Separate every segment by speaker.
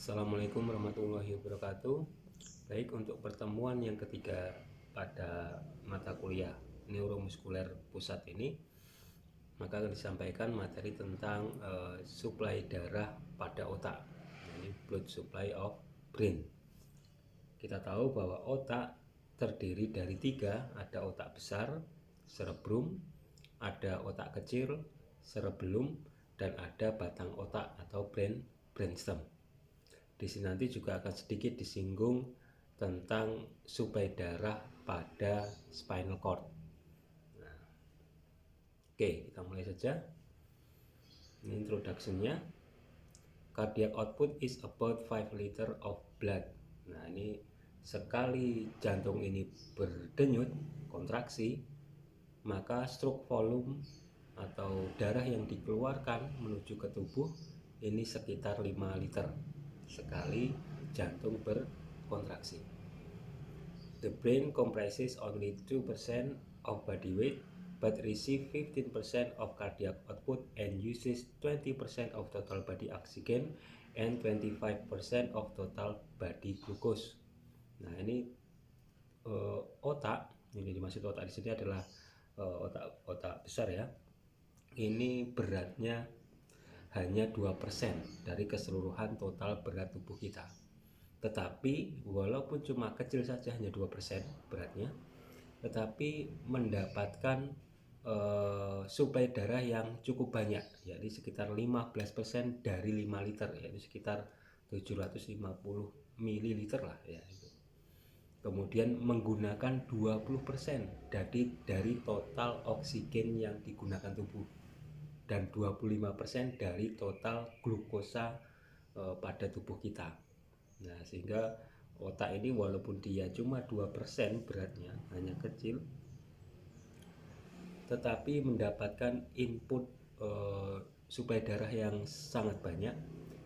Speaker 1: Assalamualaikum warahmatullahi wabarakatuh. Baik, untuk pertemuan yang ketiga pada mata kuliah neuromuskuler pusat ini, maka akan disampaikan materi tentang suplai darah pada otak, ini blood supply of brain. Kita tahu bahwa otak terdiri dari tiga, ada otak besar, cerebrum, ada otak kecil, cerebellum, dan ada batang otak atau brainstem. Di sini nanti juga akan sedikit disinggung tentang suplai darah pada spinal cord. Nah, oke, kita mulai saja. Ini introduction-nya. Cardiac output is about 5 liter of blood. Nah, ini sekali jantung ini berdenyut, kontraksi, maka stroke volume atau darah yang dikeluarkan menuju ke tubuh ini sekitar 5 liter sekali jantung berkontraksi. The brain comprises only 2% of body weight but receive 15% of cardiac output and uses 20% of total body oxygen and 25% of total body glucose. Nah, ini otak, ini dimaksud otak di sini adalah otak besar ya. Ini beratnya hanya 2% dari keseluruhan total berat tubuh kita. Tetapi walaupun cuma kecil saja, hanya 2% beratnya, tetapi mendapatkan suplai darah yang cukup banyak, yaitu sekitar 15% dari 5 liter, yaitu sekitar 750 ml lah ya. Kemudian menggunakan 20% dari total oksigen yang digunakan tubuh dan 25% dari total glukosa pada tubuh kita. Nah, sehingga otak ini walaupun dia cuma 2% beratnya, hanya kecil, tetapi mendapatkan input suplai darah yang sangat banyak,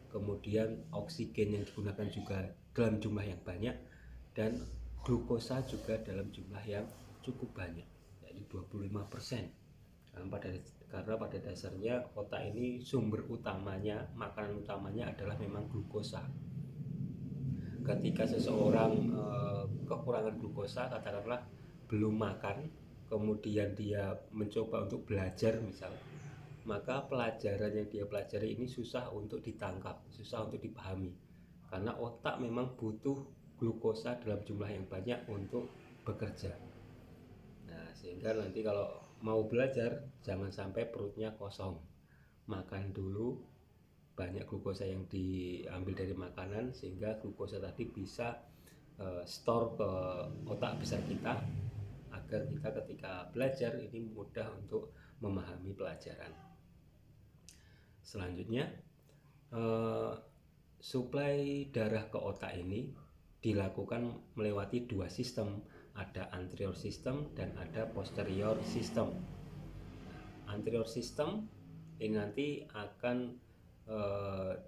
Speaker 1: kemudian oksigen yang digunakan juga dalam jumlah yang banyak, dan glukosa juga dalam jumlah yang cukup banyak, yaitu 25%. Karena pada dasarnya otak ini sumber utamanya, makanan utamanya adalah memang glukosa. Ketika seseorang kekurangan glukosa, katakanlah belum makan, kemudian dia mencoba untuk belajar misal, maka pelajaran yang dia pelajari ini susah untuk ditangkap, susah untuk dipahami, karena otak memang butuh glukosa dalam jumlah yang banyak untuk bekerja. Nah, sehingga nanti kalau mau belajar jangan sampai perutnya kosong, makan dulu banyak glukosa yang diambil dari makanan, sehingga glukosa tadi bisa store ke otak besar kita, agar kita ketika belajar ini mudah untuk memahami pelajaran. Selanjutnya, suplai darah ke otak ini dilakukan melewati dua sistem, ada anterior system dan ada posterior system. Anterior system ini nanti akan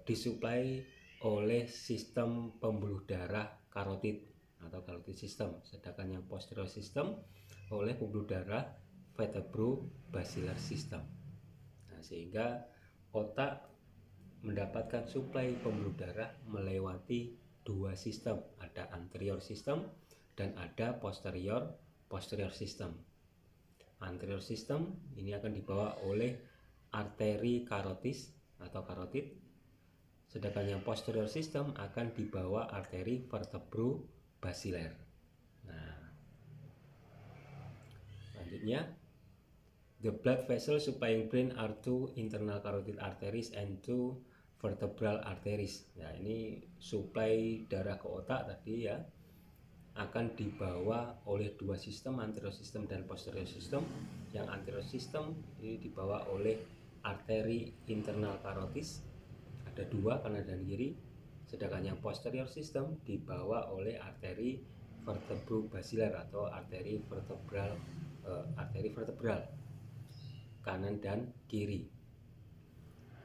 Speaker 1: disuplai oleh sistem pembuluh darah karotid atau carotid system, sedangkan yang posterior system oleh pembuluh darah vertebrobasilar system. Nah, sehingga otak mendapatkan suplai pembuluh darah melewati dua sistem, ada anterior system dan ada posterior system. Anterior system ini akan dibawa oleh arteri karotis atau karotid, sedangkan yang posterior system akan dibawa arteri vertebrobasilar. Nah, selanjutnya, the blood vessels supplying brain are two internal carotid arteries and two vertebral arteries. Nah, ini suplai darah ke otak tadi ya, akan dibawa oleh dua sistem, anterior system dan posterior system. Yang anterior system ini dibawa oleh arteri internal karotis, ada dua, kanan dan kiri, sedangkan yang posterior system dibawa oleh arteri vertebrobasilar atau arteri vertebral kanan dan kiri.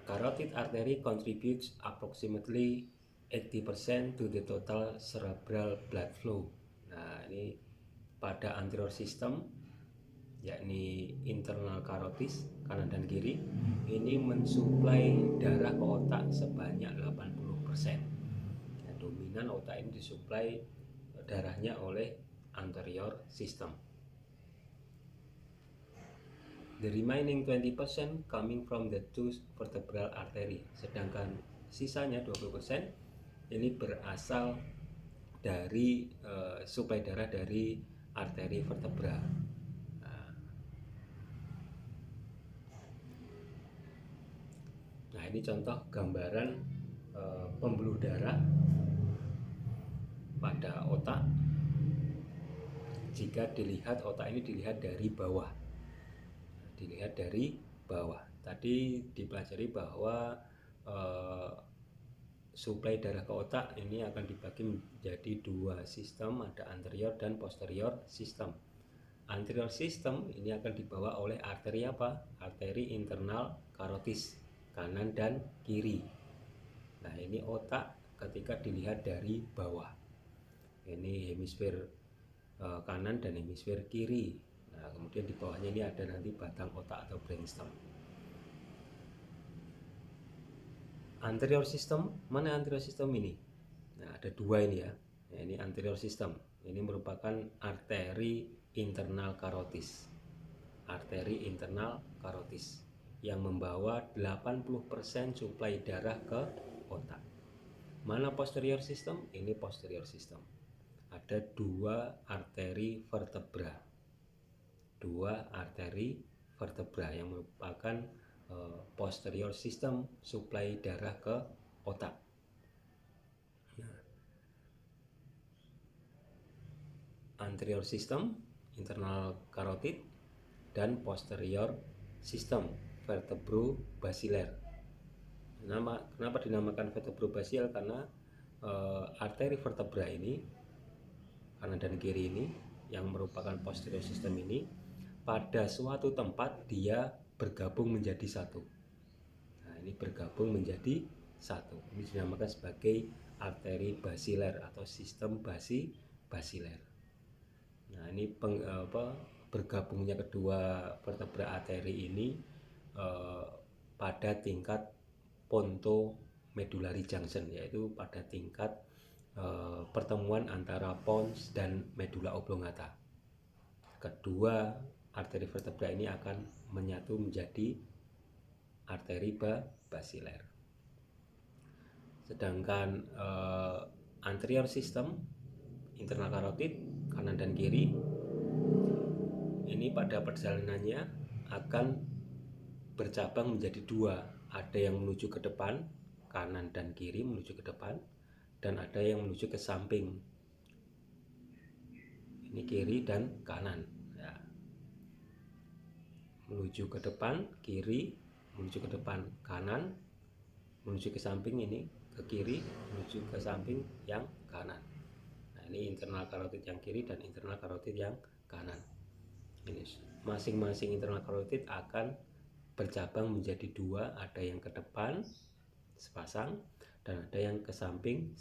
Speaker 1: Carotid artery contributes approximately 80% to the total cerebral blood flow. Nah, ini pada anterior system, yakni internal karotis kanan dan kiri, ini mensuplai darah ke otak sebanyak 80%. jaminan otak ini disuplai darahnya oleh anterior system. The remaining 20% coming from the two vertebral artery. Sedangkan sisanya 20% ini berasal dari suplai darah dari arteri vertebra. Nah, ini contoh gambaran pembuluh darah pada otak. Jika dilihat, otak ini dilihat dari bawah. Tadi dipelajari bahwa suplai darah ke otak ini akan dibagi menjadi dua sistem, ada anterior dan posterior sistem. Anterior sistem ini akan dibawa oleh arteri apa? Arteri internal karotis, kanan dan kiri. Nah, ini otak ketika dilihat dari bawah. Ini hemisfer kanan dan hemisfer kiri. Nah, kemudian di bawahnya ini ada nanti batang otak atau brainstem. Anterior system, mana anterior system ini? Nah, ada dua ini ya. Nah, ini anterior system. Ini merupakan arteri internal karotis. Arteri internal karotis yang membawa 80% suplai darah ke otak. Mana posterior system? Ini posterior system. Ada dua arteri vertebra. Yang merupakan posterior system suplai darah ke otak. Anterior system internal karotid dan posterior system vertebrobasilar. Kenapa dinamakan vertebrobasial? Karena arteri vertebra ini, kanan dan kiri ini, yang merupakan posterior system ini, pada suatu tempat dia bergabung menjadi satu. Nah, ini bergabung menjadi satu. Ini dinamakan sebagai arteri basiler atau sistem basiler. Nah, ini bergabungnya kedua vertebra arteri ini pada tingkat pontomedullary junction, yaitu pada tingkat pertemuan antara pons dan medula oblongata. Kedua arteri vertebra ini akan menyatu menjadi arteri basiler. Sedangkan anterior system internal karotid kanan dan kiri ini pada perjalanannya akan bercabang menjadi dua. Ada yang menuju ke depan, kanan dan kiri menuju ke depan, dan ada yang menuju ke samping. Ini kiri dan kanan. Menuju ke depan kiri, menuju ke depan kanan, menuju ke samping ini ke kiri, menuju ke samping yang kanan. Nah, ini internal karotid yang kiri dan internal karotid yang kanan. Ini masing-masing internal karotid akan bercabang menjadi dua, ada yang ke depan sepasang dan ada yang ke samping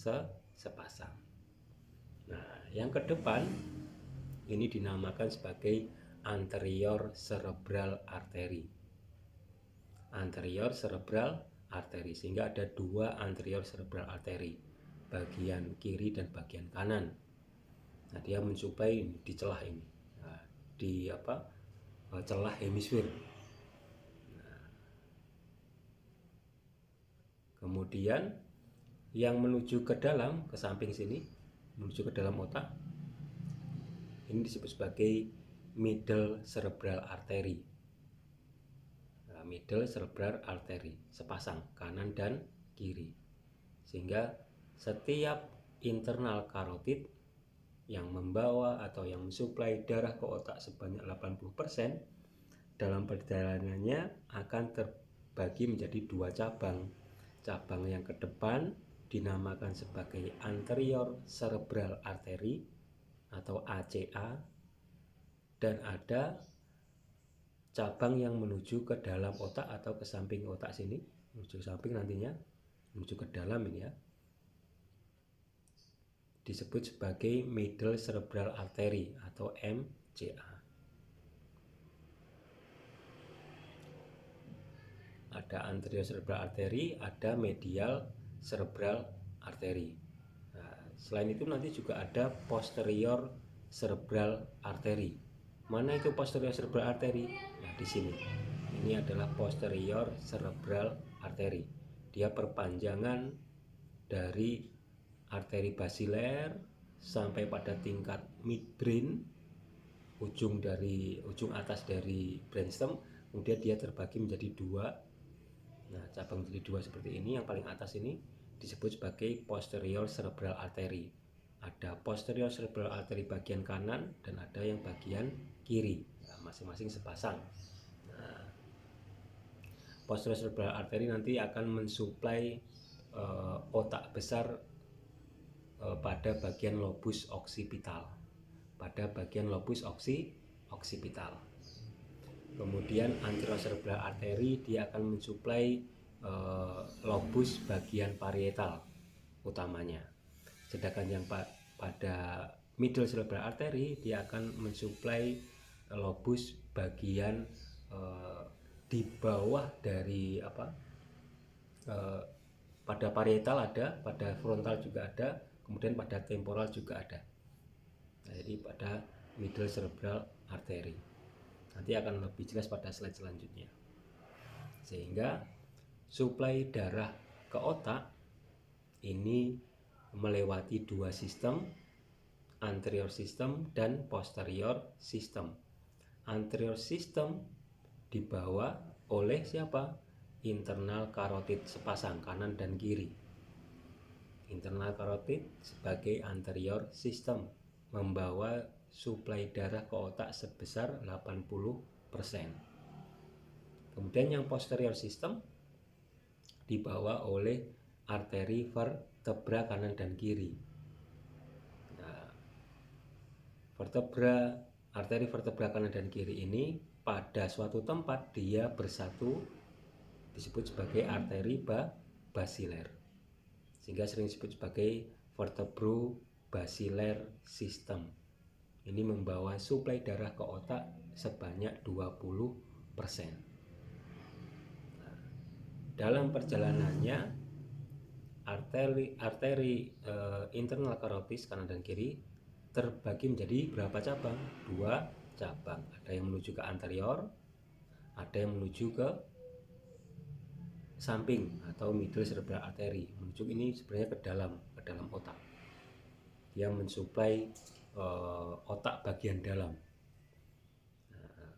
Speaker 1: sepasang. Nah, yang ke depan ini dinamakan sebagai anterior cerebral artery. Anterior cerebral artery, sehingga ada dua anterior cerebral artery, bagian kiri dan bagian kanan. Nah, dia mensuplai di celah ini, di celah hemisfer. Nah, kemudian yang menuju ke dalam, ke samping sini, menuju ke dalam otak, ini disebut sebagai middle cerebral artery. Nah, middle cerebral artery sepasang kanan dan kiri, sehingga setiap internal karotid yang membawa atau yang mensuplai darah ke otak sebanyak 80% dalam perjalanannya akan terbagi menjadi dua cabang. Cabang yang ke depan dinamakan sebagai anterior cerebral artery atau ACA, dan ada cabang yang menuju ke dalam otak atau ke samping otak sini, menuju ke samping nantinya, menuju ke dalam ini ya, disebut sebagai middle cerebral artery atau MCA. Ada anterior cerebral artery, ada medial cerebral artery. Nah, Selain itu nanti juga ada posterior cerebral artery. Mana itu posterior cerebral artery? Nah, di sini. Ini adalah posterior cerebral artery. Dia perpanjangan dari arteri basiler sampai pada tingkat midbrain, ujung atas dari brainstem. Kemudian dia terbagi menjadi dua. Nah, cabang menjadi dua seperti ini. Yang paling atas ini disebut sebagai posterior cerebral artery. Ada posterior cerebral artery bagian kanan dan ada yang bagian kiri. Nah, masing-masing sepasang. Nah, posterior cerebral artery nanti akan mensuplai otak besar pada bagian lobus occipital. Kemudian anterior cerebral artery dia akan mensuplai lobus bagian parietal utamanya. Sedangkan yang pada middle cerebral artery dia akan mensuplai lobus bagian di bawah dari pada parietal ada, pada frontal juga ada, kemudian pada temporal juga ada. Nah, jadi pada middle cerebral artery. Nanti akan lebih jelas pada slide selanjutnya. Sehingga suplai darah ke otak ini melewati dua sistem, anterior system dan posterior system. Anterior system dibawa oleh siapa? Internal carotid sepasang kanan dan kiri. Internal carotid sebagai anterior system membawa suplai darah ke otak sebesar 80%. Kemudian yang posterior system dibawa oleh arteri vertebra kanan dan kiri. Nah, arteri vertebra kanan dan kiri ini pada suatu tempat dia bersatu disebut sebagai arteri basiler, sehingga sering disebut sebagai vertebro-basilar system. Ini membawa suplai darah ke otak sebanyak 20%. Nah, dalam perjalanannya arteri internal karotis kanan dan kiri terbagi menjadi berapa cabang? 2 cabang. Ada yang menuju ke anterior, ada yang menuju ke samping atau middle cerebral artery. Menuju ini sebenarnya ke dalam otak. Dia mensuplai otak bagian dalam. Nah,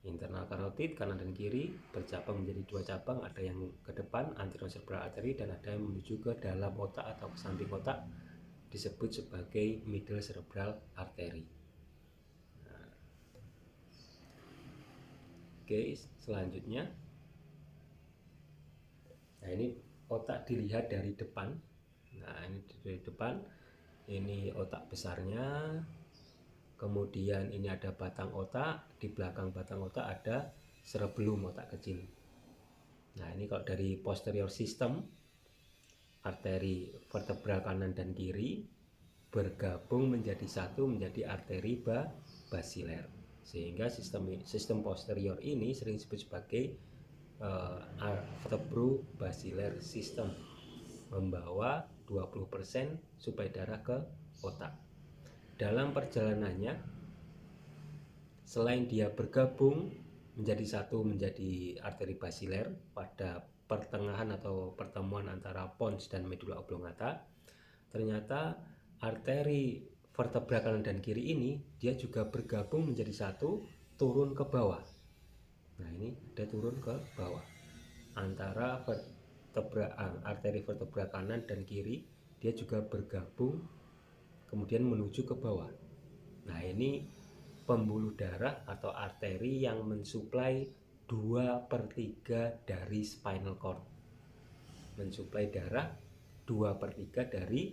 Speaker 1: internal carotid kanan dan kiri bercabang menjadi 2 cabang. Ada yang ke depan anterior cerebral artery dan ada yang menuju ke dalam otak atau ke samping otak, disebut sebagai middle cerebral artery. Nah, oke, selanjutnya. Nah, ini otak dilihat dari depan. Nah, ini dari depan. Ini otak besarnya. Kemudian ini ada batang otak. Di belakang batang otak ada cerebellum, otak kecil. Nah, ini kalau dari posterior system, arteri vertebra kanan dan kiri bergabung menjadi satu, menjadi arteri basiler. Sehingga sistem posterior ini sering disebut sebagai vertebro-basilar system, membawa 20% suplai darah ke otak. Dalam perjalanannya, selain dia bergabung menjadi satu, menjadi arteri basiler pada pertengahan atau pertemuan antara pons dan medula oblongata, ternyata arteri vertebra kanan dan kiri ini dia juga bergabung menjadi satu, turun ke bawah. Nah, ini ada turun ke bawah antara arteri vertebra kanan dan kiri, dia juga bergabung kemudian menuju ke bawah. Nah, ini pembuluh darah atau arteri yang mensuplai 2/3 dari spinal cord. Mensuplai darah 2/3 dari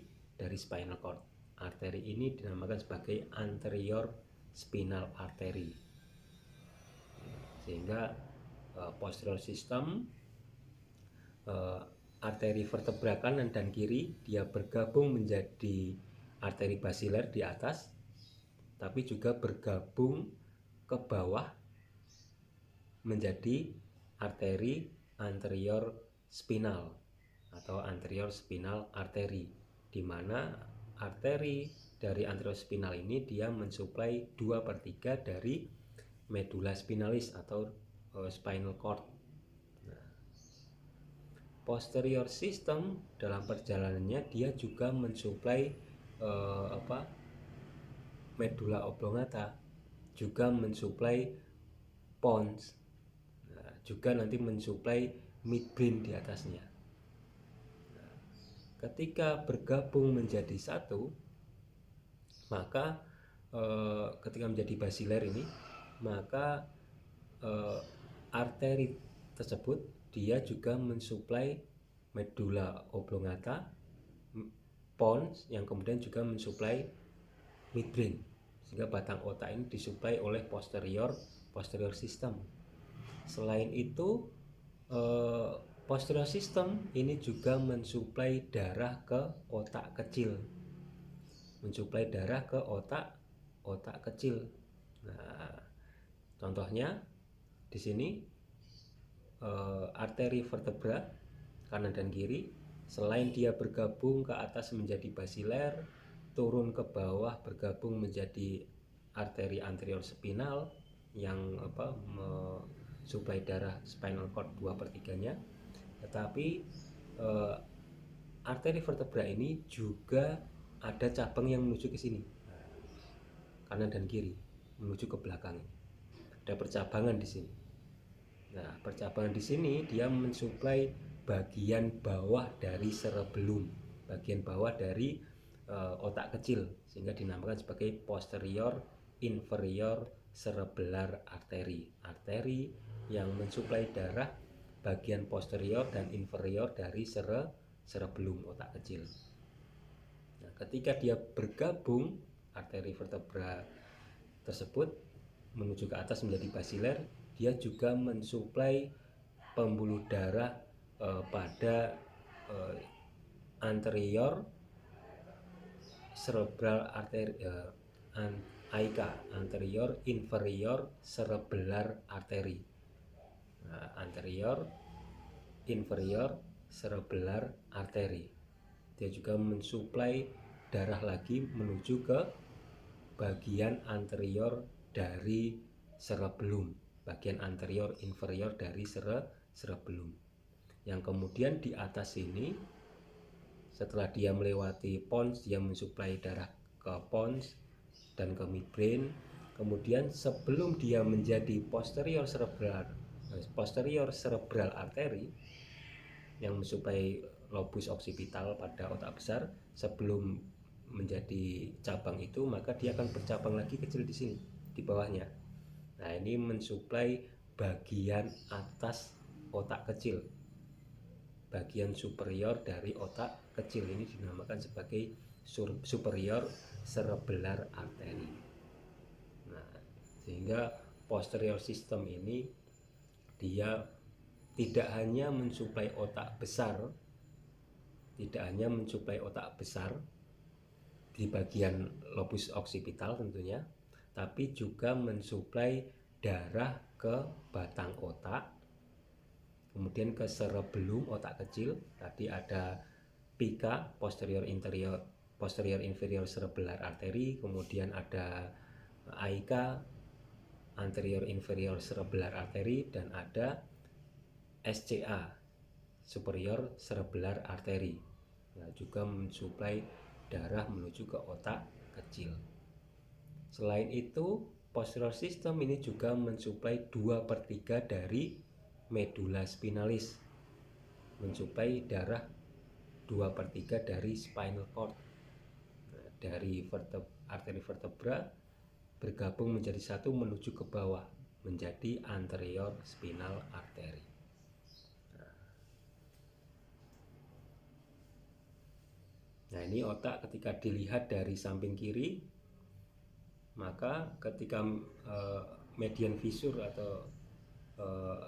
Speaker 1: spinal cord. Arteri ini dinamakan sebagai anterior spinal artery. Sehingga posterior system, arteri vertebra kanan dan kiri dia bergabung menjadi arteri basiler di atas, tapi juga bergabung ke bawah menjadi arteri anterior spinal atau anterior spinal artery, di mana arteri dari anteriospinal ini dia mensuplai 2/3 dari medula spinalis atau spinal cord. Posterior system dalam perjalanannya dia juga mensuplai medula oblongata, juga mensuplai pons, juga nanti mensuplai midbrain di atasnya. Ketika bergabung menjadi satu, maka ketika menjadi basiler ini, maka arteri tersebut dia juga mensuplai medula oblongata, pons, yang kemudian juga mensuplai midbrain, sehingga batang otak ini disuplai oleh posterior system. Selain itu, posterior system ini juga mensuplai darah ke otak kecil, kecil. Nah, contohnya di sini arteri vertebra kanan dan kiri, selain dia bergabung ke atas menjadi basiler, turun ke bawah bergabung menjadi arteri anterior spinal yang mensuplai darah spinal cord 2/3-nya. Tetapi arteri vertebra ini juga ada cabang yang menuju ke sini, kanan dan kiri, menuju ke belakang. Ada percabangan di sini. Nah, percabangan di sini dia mensuplai bagian bawah dari cerebellum, bagian bawah dari otak kecil, sehingga dinamakan sebagai posterior inferior cerebellar artery. Arteri yang mensuplai darah bagian posterior dan inferior dari cerebellum, otak kecil. Nah, ketika dia bergabung, arteri vertebra tersebut menuju ke atas menjadi basiler, dia juga mensuplai pembuluh darah pada anterior cerebral artery, AIC, anterior inferior cerebellar artery. Nah, anterior inferior cerebellar artery. Dia juga mensuplai darah lagi menuju ke bagian anterior dari cerebellum, bagian anterior inferior dari cerebellum. Yang kemudian di atas ini, setelah dia melewati pons, dia mensuplai darah ke pons dan ke midbrain. Kemudian sebelum dia menjadi posterior cerebral artery yang mensuplai lobus occipital pada otak besar, sebelum menjadi cabang itu, maka dia akan bercabang lagi kecil di sini, di bawahnya. Nah, ini mensuplai bagian atas otak kecil, bagian superior dari otak kecil. Ini dinamakan sebagai superior cerebellar artery. Nah, sehingga posterior system ini dia tidak hanya mensuplai otak besar, di bagian lobus occipital tentunya, tapi juga mensuplai darah ke batang otak, kemudian ke cerebellum, otak kecil. Tadi ada PICA, posterior inferior cerebellar artery, kemudian ada AIK, anterior inferior cerebellar artery, dan ada SCA, superior cerebellar artery. Nah, juga mensuplai darah menuju ke otak kecil. Selain itu, posterior system ini juga mensuplai 2/3 dari medula spinalis, mensuplai darah 2/3 dari spinal cord. Nah, dari arteri vertebra bergabung menjadi satu menuju ke bawah menjadi anterior spinal artery. Nah, ini otak ketika dilihat dari samping kiri, maka ketika median fissure atau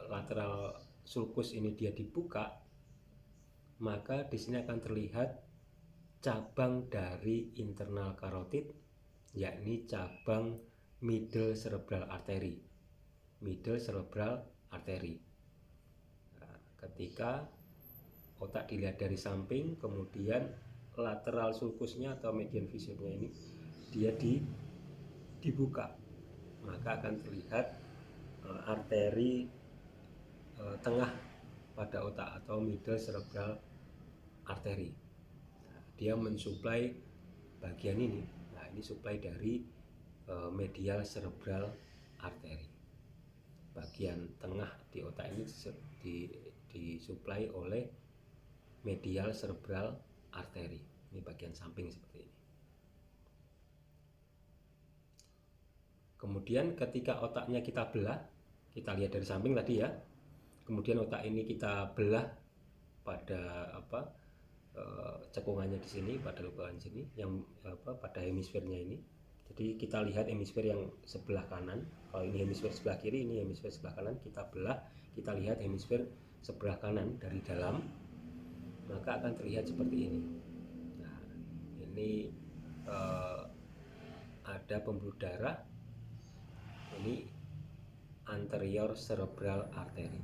Speaker 1: lateral sulcus ini dia dibuka, maka di sini akan terlihat cabang dari internal carotid, yakni cabang middle cerebral artery. Nah, ketika otak dilihat dari samping, kemudian lateral sulcusnya atau median viscernya ini dia dibuka, maka akan terlihat arteri tengah pada otak atau middle cerebral artery. Dia mensuplai bagian ini. Nah, ini suplai dari medial cerebral artery. Bagian tengah di otak ini disuplai oleh medial cerebral artery. Ini bagian samping seperti ini. Kemudian ketika otaknya kita belah, kita lihat dari samping tadi ya. Kemudian otak ini kita belah pada cekungannya di sini, pada lubang sini, yang pada hemisfernya ini. Jadi kita lihat hemisfer yang sebelah kanan. Kalau ini hemisfer sebelah kiri, ini hemisfer sebelah kanan. Kita belah, kita lihat hemisfer sebelah kanan dari dalam, maka akan terlihat seperti ini. Nah, ini ada pembuluh darah. Ini anterior cerebral artery.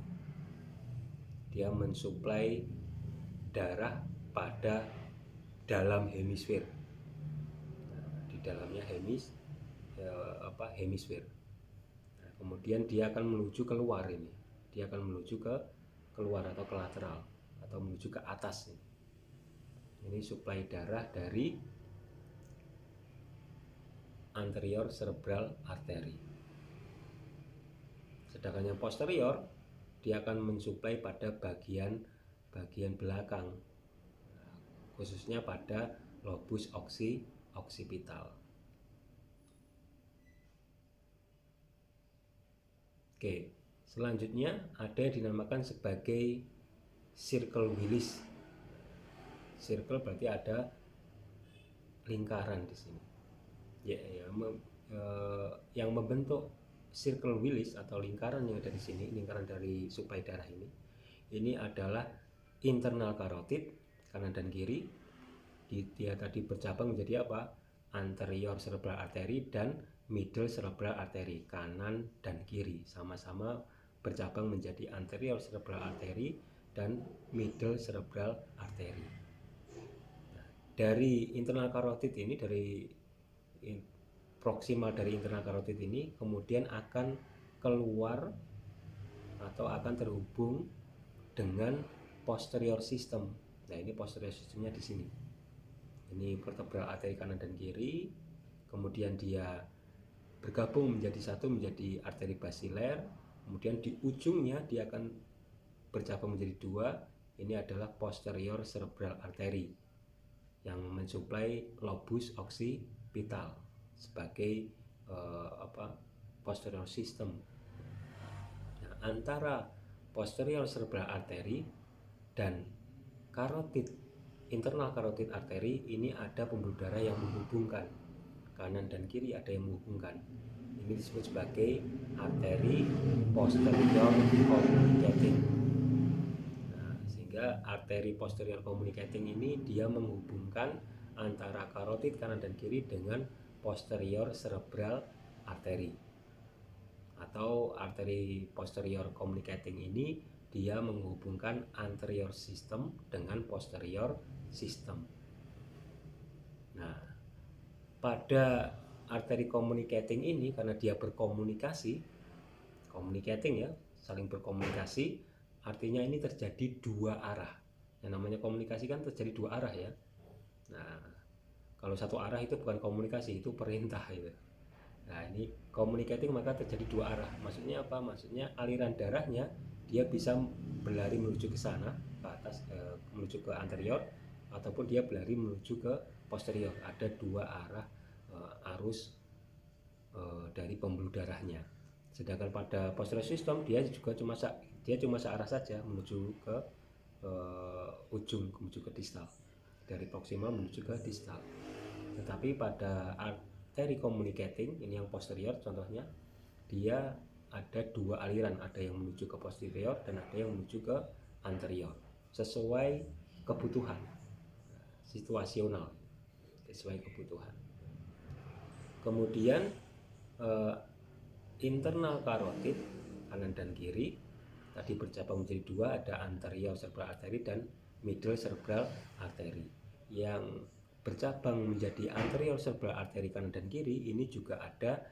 Speaker 1: Dia mensuplai darah pada dalam hemisfer. Nah, di dalamnya hemisfer. Nah, kemudian dia akan menuju keluar ini. Dia akan menuju ke keluar atau ke lateral atau menuju ke atas. Ini suplai darah dari anterior cerebral artery. Sedangkan yang posterior dia akan mensuplai pada bagian belakang, khususnya pada lobus occipital. Oke, selanjutnya ada yang dinamakan sebagai circle Willis. Circle berarti ada lingkaran di sini. Yang membentuk circle Willis atau lingkaran yang ada di sini, lingkaran dari suplai darah ini adalah internal karotid kanan dan kiri. Dia tadi bercabang menjadi apa? Anterior cerebral artery dan middle cerebral artery, kanan dan kiri sama-sama bercabang menjadi anterior cerebral artery dan middle cerebral artery. Nah, dari internal karotid ini, dari proksimal dari internal karotid ini kemudian akan keluar atau akan terhubung dengan posterior system. Nah, ini posterior systemnya di sini. Ini vertebral arteri kanan dan kiri. Kemudian dia bergabung menjadi satu, menjadi arteri basiler. Kemudian di ujungnya dia akan bercabang menjadi dua. Ini adalah posterior cerebral artery yang mensuplai lobus occipital sebagai posterior system. Nah, antara posterior cerebral artery dan karotid, internal karotid artery, ini ada pembuluh darah yang menghubungkan kanan dan kiri, ada yang menghubungkan. Ini disebut sebagai arteri posterior communicating. Nah, sehingga arteri posterior communicating ini dia menghubungkan antara karotid kanan dan kiri dengan posterior cerebral artery. Atau arteri posterior communicating ini dia menghubungkan anterior system dengan posterior system. Nah, pada arteri communicating ini karena dia berkomunikasi, communicating ya, saling berkomunikasi, artinya ini terjadi dua arah. Yang namanya komunikasi kan terjadi dua arah ya. Nah, kalau satu arah itu bukan komunikasi, itu perintah itu. Nah, ini communicating maka terjadi dua arah. Maksudnya apa? Maksudnya aliran darahnya dia bisa berlari menuju ke sana, ke atas, menuju ke anterior, ataupun dia berlari menuju ke posterior. Ada dua arah arus dari pembuluh darahnya. Sedangkan pada posterior system dia cuma searah saja menuju ke ujung, menuju ke distal. Dari proksimal menuju ke distal. Tetapi pada arteri communicating ini yang posterior contohnya, dia ada dua aliran, ada yang menuju ke posterior dan ada yang menuju ke anterior sesuai kebutuhan, situasional, sesuai kebutuhan. Kemudian internal karotid kanan dan kiri tadi bercabang menjadi dua, ada anterior cerebral artery dan middle cerebral artery. yang bercabang menjadi anterior cerebral artery kanan dan kiri, ini juga ada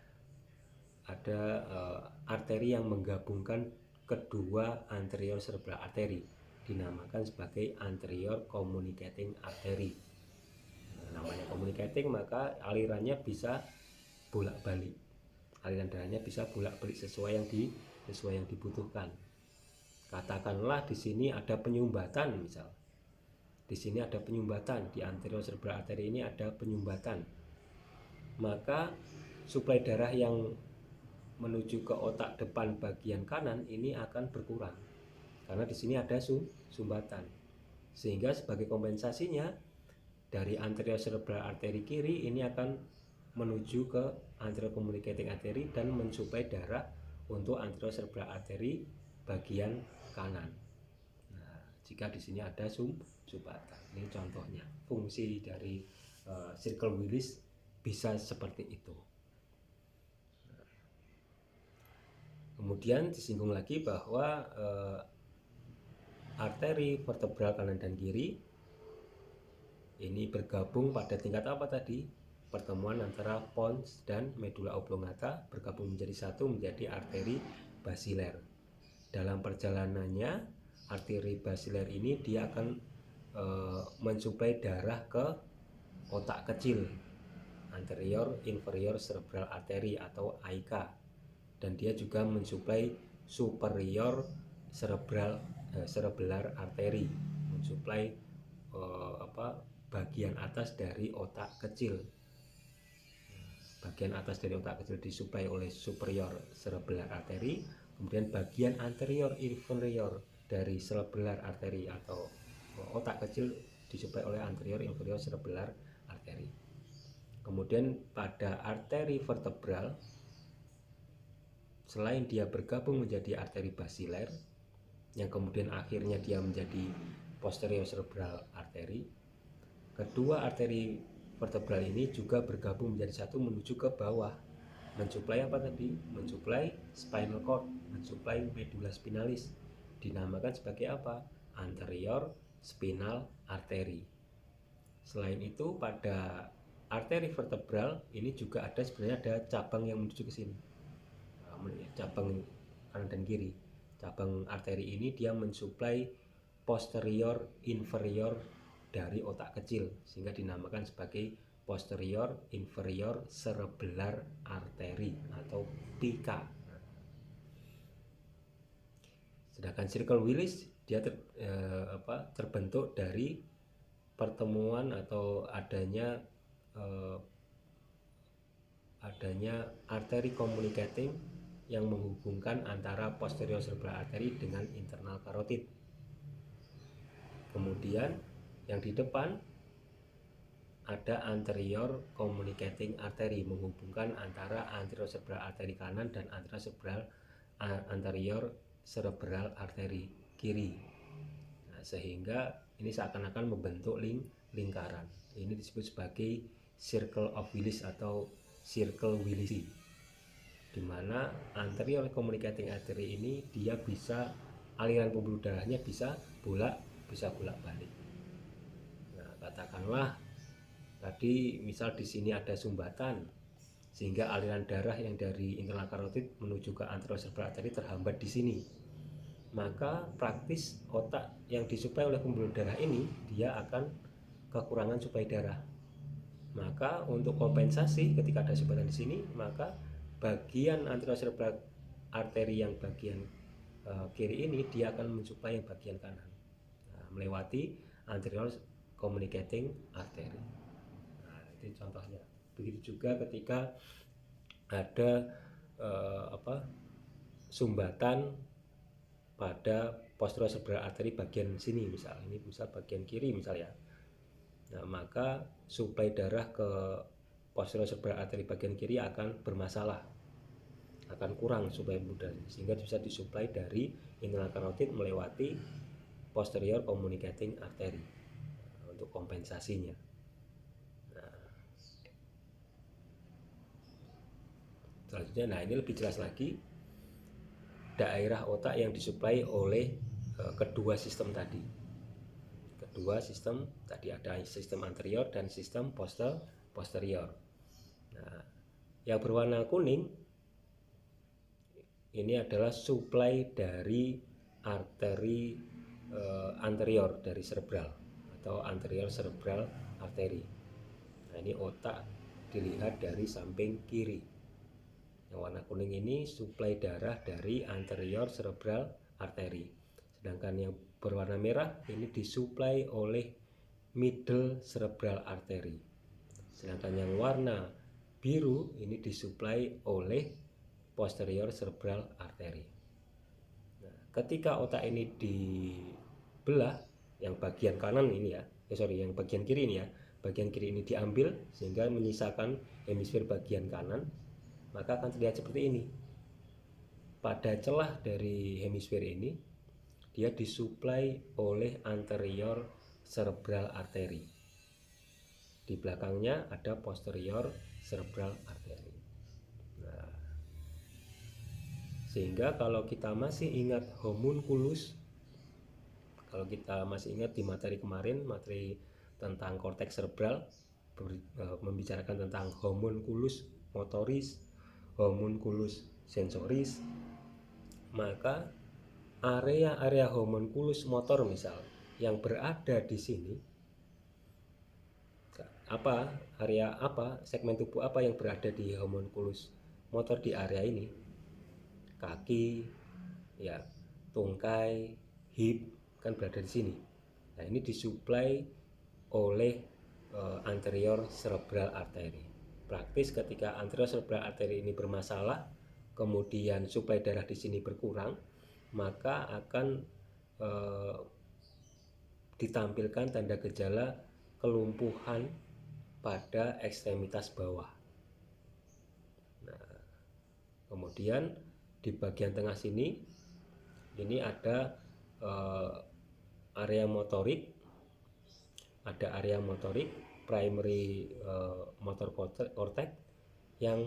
Speaker 1: arteri yang menggabungkan kedua anterior cerebral artery, dinamakan sebagai anterior communicating artery. Namanya communicating, maka alirannya bisa bolak-balik, aliran darahnya bisa bolak-balik sesuai yang dibutuhkan. Katakanlah di sini ada penyumbatan, misal di sini ada penyumbatan, di anterior cerebral artery ini ada penyumbatan, maka suplai darah yang menuju ke otak depan bagian kanan ini akan berkurang karena di sini ada sumbatan, sehingga sebagai kompensasinya dari anterior cerebral artery kiri ini akan menuju ke anterior communicating artery dan mensuplai darah untuk anterior cerebral artery bagian kanan. Nah, jika di sini ada sumbatan, ini contohnya fungsi dari circle Willis bisa seperti itu. Kemudian disinggung lagi bahwa arteri vertebral kanan dan kiri ini bergabung pada tingkat apa tadi? Pertemuan antara pons dan medula oblongata bergabung menjadi satu menjadi arteri basiler. Dalam perjalanannya arteri basiler ini dia akan mensuplai darah ke otak kecil, anterior inferior cerebral artery atau AIK, dan dia juga mensuplai superior cerebellar artery, mensuplai bagian atas dari otak kecil. Bagian atas dari otak kecil disuplai oleh superior cerebellar artery, kemudian bagian anterior inferior dari cerebellar artery atau otak kecil disuplai oleh anterior inferior cerebellar artery. Kemudian pada arteri vertebral, selain dia bergabung menjadi arteri basiler yang kemudian akhirnya dia menjadi posterior cerebral artery, kedua arteri vertebral ini juga bergabung menjadi satu menuju ke bawah, mensuplai apa tadi? Mensuplai spinal cord, mensuplai medulla spinalis, dinamakan sebagai apa? Anterior spinal artery. Selain itu pada arteri vertebral ini juga sebenarnya ada cabang yang menuju ke sini, cabang kanan dan kiri. Cabang arteri ini dia mensuplai posterior inferior dari otak kecil, sehingga dinamakan sebagai posterior inferior cerebellar artery atau PICA. Sedangkan circle Willis dia terbentuk dari pertemuan atau adanya arteri communicating yang menghubungkan antara posterior cerebral artery dengan internal carotid. Kemudian yang di depan ada anterior communicating artery menghubungkan antara anterior cerebral artery kanan dan anterior cerebral artery kiri. Nah, sehingga ini seakan-akan membentuk lingkaran. Ini disebut sebagai circle of Willis atau circle Willisi, di mana anterior communicating artery ini dia bisa aliran pembuluh darahnya bisa bolak-balik. Nah, katakanlah tadi misal di sini ada sumbatan sehingga aliran darah yang dari internal carotid menuju ke anterior cerebral artery terhambat di sini, maka praktis otak yang disuplai oleh pembuluh darah ini dia akan kekurangan suplai darah. Maka untuk kompensasi ketika ada sumbatan di sini, maka bagian anterior cerebral artery yang bagian kiri ini dia akan mensuplai yang bagian kanan, melewati anterior communicating artery. Nah, itu contohnya. Begitu juga ketika ada sumbatan pada posterior cerebral artery bagian sini, misal bagian kiri misal ya. Nah, maka suplai darah ke posterior cerebral artery bagian kiri akan bermasalah, akan kurang suplai darah, sehingga bisa disuplai dari internal carotid melewati posterior communicating artery untuk kompensasinya. Selanjutnya, ini lebih jelas lagi daerah otak yang disuplai oleh kedua sistem tadi. dua sistem, tadi ada sistem anterior dan sistem posterior. Nah, yang berwarna kuning ini adalah suplai dari arteri anterior dari cerebral atau anterior cerebral arteri. Nah, ini otak dilihat dari samping kiri. Yang warna kuning ini suplai darah dari anterior cerebral arteri. Sedangkan yang berwarna merah ini disuplai oleh middle cerebral arteri. Sedangkan yang warna biru ini disuplai oleh posterior cerebral arteri. Nah, ketika otak ini dibelah, yang bagian kanan ini ya, yang bagian kiri ini ya, bagian kiri ini diambil sehingga menyisakan hemisfer bagian kanan, maka akan terlihat seperti ini. Pada celah dari hemisfer ini, dia disuplai oleh anterior cerebral arteri. Di belakangnya ada posterior cerebral arteri. Nah, sehingga kalau kita masih ingat homunculus, kalau kita masih ingat di materi kemarin, materi tentang korteks cerebral, membicarakan tentang homunculus motoris, homunculus sensoris, maka area-area homunculus motor misal yang berada di sini, segmen tubuh apa yang berada di homunculus motor di area ini? Kaki, ya, tungkai, hip kan berada di sini. Nah, ini disuplai oleh anterior cerebral arteri. Praktis ketika anterior cerebral arteri ini bermasalah, kemudian suplai darah di sini berkurang, maka akan ditampilkan tanda gejala kelumpuhan pada ekstremitas bawah. Nah, kemudian di bagian tengah sini ini ada area motorik, primary motor cortex yang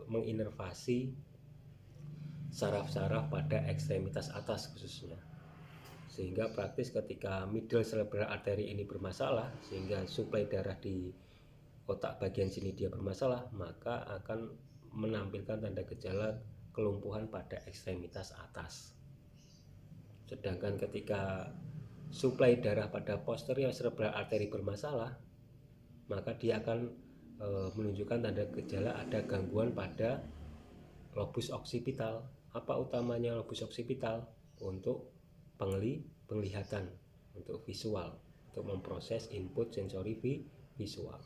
Speaker 1: menginervasi saraf-saraf pada ekstremitas atas khususnya. Sehingga praktis ketika middle cerebral arteri ini bermasalah, sehingga suplai darah di otak bagian sini dia bermasalah, maka akan menampilkan tanda gejala kelumpuhan pada ekstremitas atas. Sedangkan ketika suplai darah pada posterior cerebral arteri bermasalah, maka dia akan menunjukkan tanda gejala ada gangguan pada lobus occipital. Apa utamanya lobus occipital? Untuk penglihatan, untuk visual, untuk memproses input sensori visual.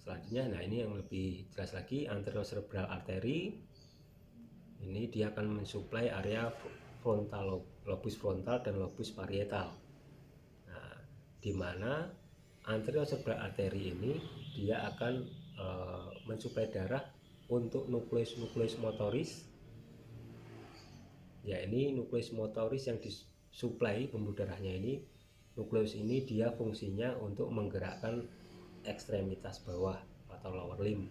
Speaker 1: Selanjutnya, nah ini yang lebih jelas lagi, anterior cerebral arteri ini dia akan mensuplai area frontal, lobus frontal dan lobus parietal. Nah, di mana anterior cerebral arteri ini dia akan mensuplai darah untuk nukleus motoris. Ya, ini nukleus motoris yang disuplai pembuluh darahnya ini. Nukleus ini dia fungsinya untuk menggerakkan ekstremitas bawah atau lower limb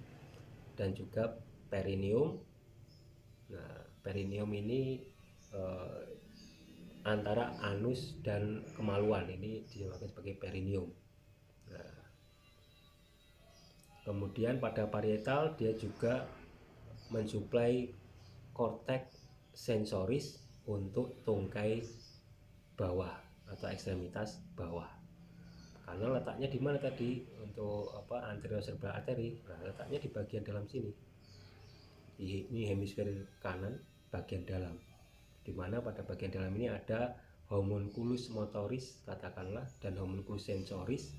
Speaker 1: dan juga perineum. Nah, perineum ini antara anus dan kemaluan, ini dinamakan sebagai perineum. Nah, kemudian pada parietal dia juga mensuplai korteks sensoris untuk tungkai bawah atau ekstremitas bawah. Karena letaknya di mana tadi untuk anterior cerebral arteri? Nah, letaknya di bagian dalam sini. Ini hemisfer kanan bagian dalam. Di mana pada bagian dalam ini ada homunculus motoris katakanlah dan homunculus sensoris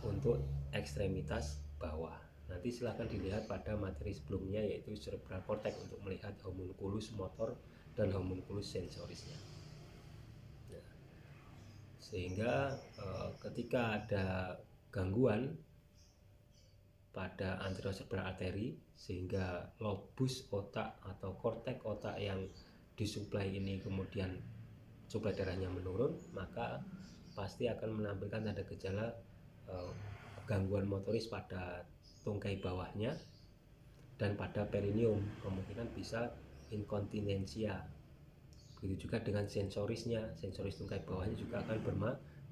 Speaker 1: untuk ekstremitas bawah. Nanti silahkan dilihat pada materi sebelumnya, yaitu cerebral cortex, untuk melihat homunculus motor dan homunculus sensorisnya. Nah, sehingga ketika ada gangguan pada anterior cerebral arteri, sehingga lobus otak atau korteks otak yang disuplai ini kemudian suplai darahnya menurun, maka pasti akan menampilkan tanda gejala gangguan motoris pada tungkai bawahnya dan pada perineum. Kemungkinan bisa inkontinensia. Begitu juga dengan sensorisnya, sensoris tungkai bawahnya juga akan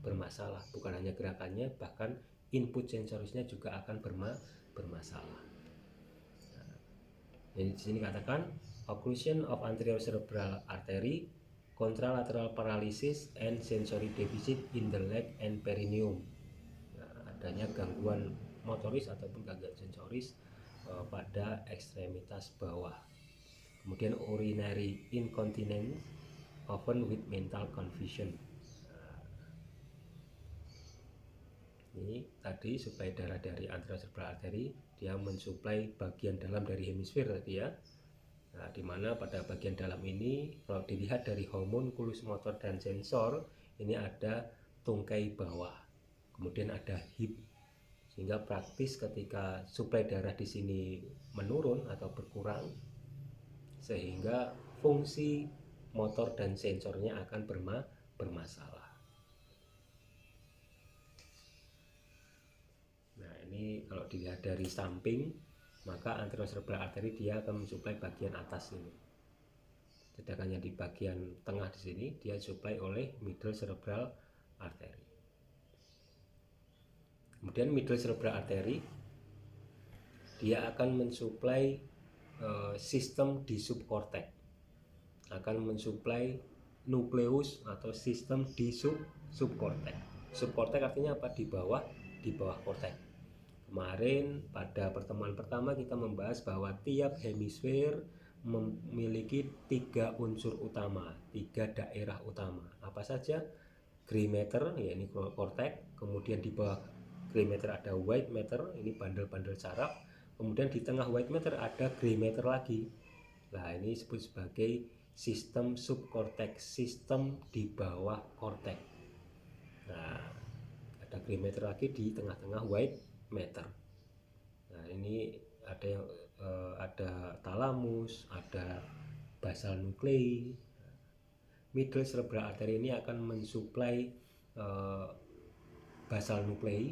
Speaker 1: bermasalah. Bukan hanya gerakannya, bahkan input sensorisnya juga akan bermasalah. Nah, jadi di sini katakan occlusion of anterior cerebral artery, contralateral paralysis and sensory deficit in the leg and perineum. Nah, adanya gangguan motoris ataupun gangguan sensoris pada ekstremitas bawah. Kemudian urinary incontinence often with mental confusion. Nah, ini tadi suplai darah dari anterocerebral artery, dia mensuplai bagian dalam dari hemisfer tadi ya. Nah, di mana pada bagian dalam ini kalau dilihat dari homunculus motor dan sensor, ini ada tungkai bawah, kemudian ada hip, sehingga praktis ketika suplai darah di sini menurun atau berkurang, sehingga fungsi motor dan sensornya akan bermasalah. Nah, ini kalau dilihat dari samping, maka anterocerebral artery dia akan mensuplai bagian atas ini. Sedangkan di bagian tengah di sini dia disuplai oleh middle cerebral artery. Kemudian middle cerebral artery dia akan mensuplai sistem di subkortek, akan mensuplai nukleus atau sistem di subkortek. Subkortek artinya apa? Di bawah kortek. Kemarin pada pertemuan pertama kita membahas bahwa tiap hemisfer memiliki 3 unsur utama, 3 daerah utama. Apa saja? Gray matter, ya ini kortek. Kemudian di bawah gray matter ada white matter, ini bandel-bandel saraf. Kemudian di tengah white matter ada gray matter lagi. Nah, ini disebut sebagai sistem subkortek, sistem di bawah kortek. Nah, ada gray matter lagi di tengah-tengah white matter. Nah, ini ada yang ada thalamus, ada basal nuclei. Middle cerebral artery ini akan mensuplai basal nuclei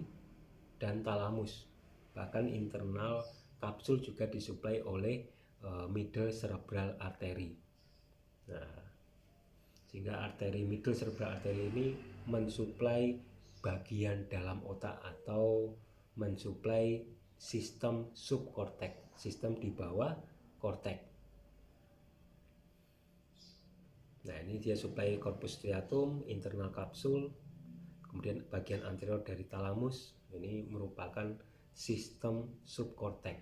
Speaker 1: dan thalamus. Bahkan internal kapsul juga disuplai oleh middle cerebral artery. Nah, sehingga arteri middle cerebral artery ini mensuplai bagian dalam otak atau mensuplai sistem subkortek, sistem di bawah kortek. Nah, ini dia suplai corpus striatum, internal kapsul, kemudian bagian anterior dari thalamus. Ini merupakan sistem subkortek.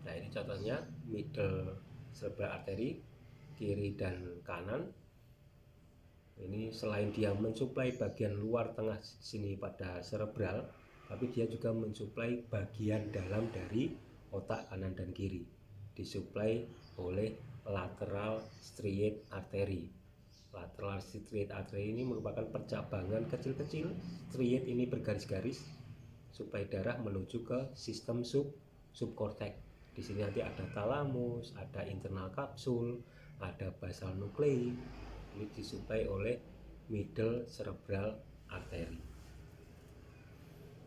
Speaker 1: Nah, ini contohnya middle cerebral artery kiri dan kanan. Ini selain dia mensuplai bagian luar tengah sini pada cerebral, tapi dia juga mensuplai bagian dalam dari otak kanan dan kiri. Disuplai oleh lateral striate artery. Lateral striate artery ini merupakan percabangan kecil-kecil. Striate ini bergaris-garis suplai darah menuju ke sistem subkortek. Di sini nanti ada thalamus, ada internal kapsul, ada basal nuclei. Ini disuplai oleh middle cerebral artery.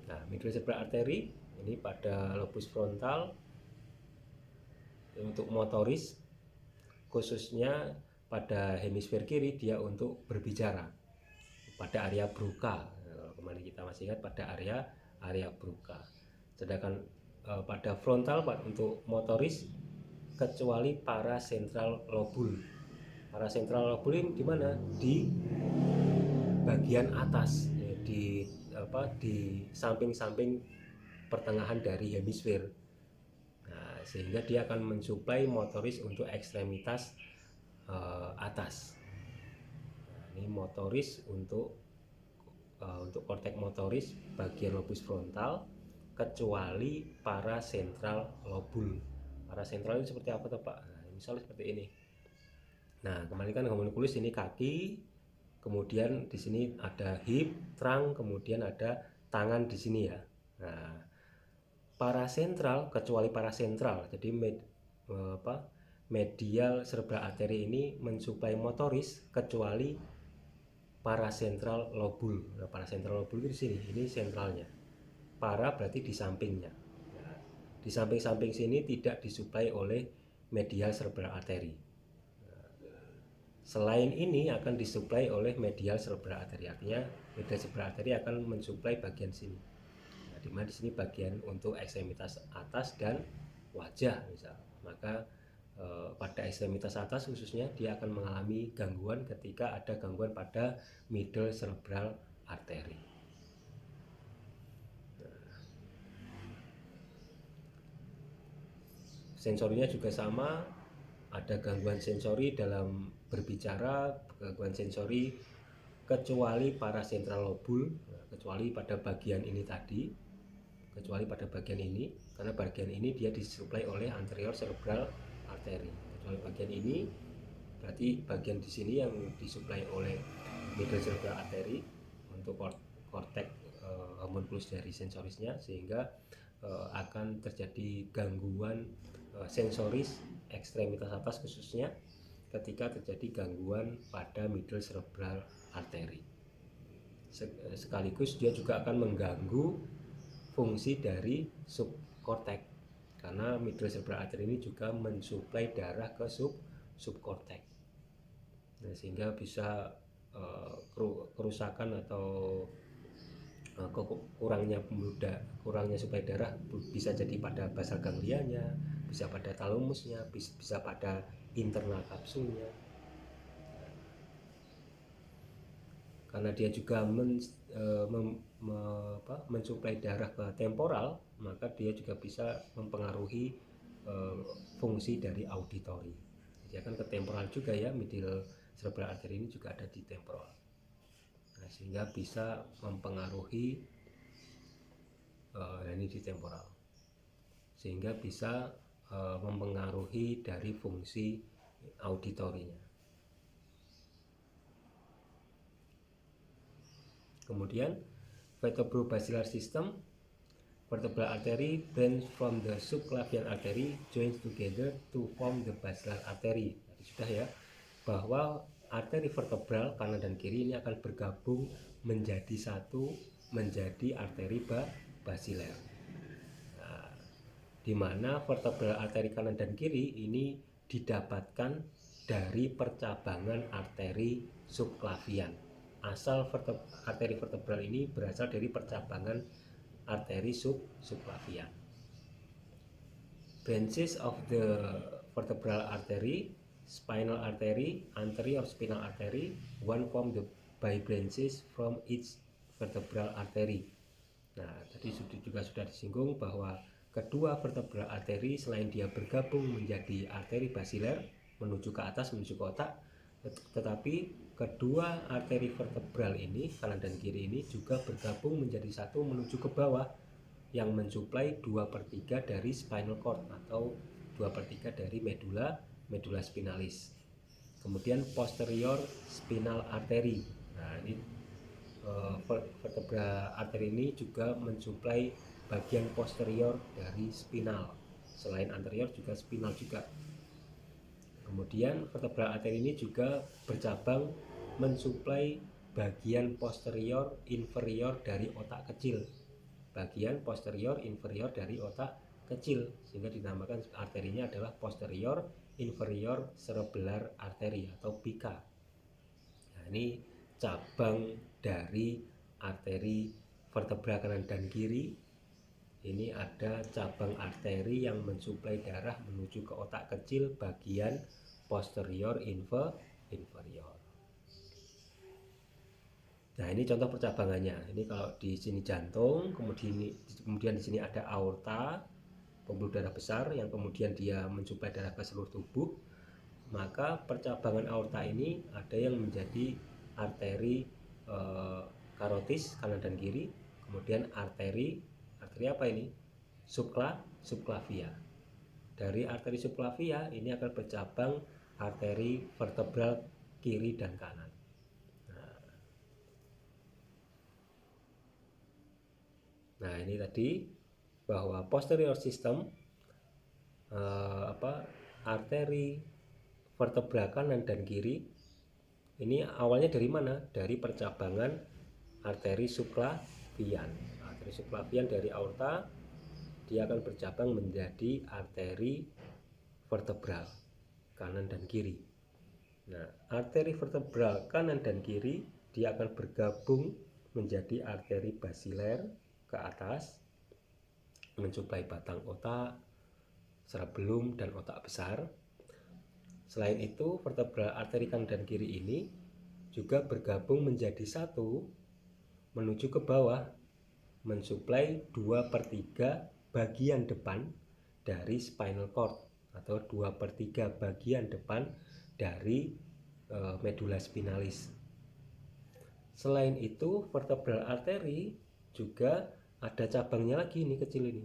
Speaker 1: Nah, middle cerebral artery ini pada lobus frontal untuk motoris, khususnya pada hemisfer kiri dia untuk berbicara pada area Broca. Kemarin kita masih ingat pada area Broca. Sedangkan pada frontal untuk motoris kecuali paracentral lobule. Paracentral lobule ini di mana? Di bagian atas, di samping-samping pertengahan dari hemisfer. Nah, sehingga dia akan mensuplai motoris untuk ekstremitas atas. Nah, ini motoris untuk kortek motoris bagian lobus frontal kecuali paracentral lobule. Paracentral itu seperti apa tuh Pak? Nah, misalnya seperti ini. Nah, kemarin kan homunculus ini kaki, kemudian di sini ada hip, trunk, kemudian ada tangan di sini ya. Nah, paracentral kecuali paracentral, jadi medial cerebral artery ini mensuplai motoris kecuali paracentral lobule. Nah, paracentral lobule di sini, ini sentralnya. para berarti di sampingnya. Nah, di samping-samping sini tidak disuplai oleh medial cerebral artery. Selain ini akan disuplai oleh medial cerebral artery, artinya medial cerebral artery akan mensuplai bagian sini. Nah, di mana di sini bagian untuk ekstremitas atas dan wajah misal. Maka pada ekstremitas atas khususnya dia akan mengalami gangguan ketika ada gangguan pada middle cerebral artery. Sensorinya juga sama, ada gangguan sensori dalam berbicara, gangguan sensori kecuali paracentral lobule, kecuali pada bagian ini tadi, kecuali pada bagian ini, karena bagian ini dia disuplai oleh anterior cerebral artery. Kecuali bagian ini, berarti bagian di sini yang disuplai oleh middle cerebral artery untuk korteks homunculus dari sensorisnya, sehingga akan terjadi gangguan sensoris ekstremitas atas khususnya ketika terjadi gangguan pada middle cerebral artery. Sekaligus dia juga akan mengganggu fungsi dari subkorteks, karena middle cerebral artery ini juga mensuplai darah ke subkorteks. Nah, sehingga bisa kerusakan atau kurangnya suplai darah bisa jadi pada basal ganglianya, bisa pada thalamusnya, bisa pada internal kapsulnya. Karena dia juga mensuplai darah ke temporal, maka dia juga bisa mempengaruhi fungsi dari auditori. Dia kan ke temporal juga ya, middle cerebral artery ini juga ada di temporal. Nah, sehingga bisa mempengaruhi ini di temporal, sehingga bisa mempengaruhi dari fungsi auditorinya. Kemudian vertebrobasilar system, vertebral artery branch from the subclavian artery joins together to form the basilar artery. Jadi sudah ya, bahwa arteri vertebral kanan dan kiri ini akan bergabung menjadi satu, menjadi arteri basilar. Nah, di mana vertebral arteri kanan dan kiri ini didapatkan dari percabangan arteri subclavian. Asal arteri vertebral ini berasal dari percabangan arteri subclavian. Branches of the vertebral artery, spinal artery, anterior spinal artery, one form the by branches from each vertebral artery. Nah, tadi juga sudah disinggung bahwa kedua vertebral artery selain dia bergabung menjadi arteri basilar menuju ke atas, menuju ke otak, tetapi kedua arteri vertebral ini, kanan dan kiri ini juga bergabung menjadi satu menuju ke bawah yang mensuplai 2/3 dari spinal cord atau 2/3 dari medulla spinalis. Kemudian posterior spinal artery. Nah, ini vertebra arteri ini juga mensuplai bagian posterior dari spinal. Selain anterior juga spinal juga. Kemudian vertebral arteri ini juga bercabang mensuplai bagian posterior inferior dari otak kecil. Bagian posterior inferior dari otak kecil, sehingga dinamakan arterinya adalah posterior inferior cerebellar artery atau PICA. Nah, ini cabang dari arteri vertebra kanan dan kiri. Ini ada cabang arteri yang mensuplai darah menuju ke otak kecil bagian posterior inferior. Nah, ini contoh percabangannya. Ini kalau di sini jantung, kemudian di sini ada aorta, pembuluh darah besar yang kemudian dia mensuplai darah ke seluruh tubuh. Maka percabangan aorta ini ada yang menjadi arteri karotis kanan dan kiri, kemudian arteri apa ini? Subclavia. Dari arteri subclavia ini akan bercabang arteri vertebral kiri dan kanan. Nah, ini tadi bahwa posterior system arteri vertebra kanan dan kiri ini awalnya dari mana? Dari percabangan arteri subclavian. Arteri arteri subclavian dari aorta dia akan bercabang menjadi arteri vertebral kanan dan kiri. Nah, arteri vertebral kanan dan kiri dia akan bergabung menjadi arteri basiler ke atas, mensuplai batang otak, cerebellum dan otak besar. Selain itu, vertebral arteri kanan dan kiri ini juga bergabung menjadi satu menuju ke bawah, mensuplai 2/3 bagian depan dari spinal cord atau 2/3 bagian depan dari medula spinalis. Selain itu, vertebral arteri juga ada cabangnya lagi, ini kecil ini.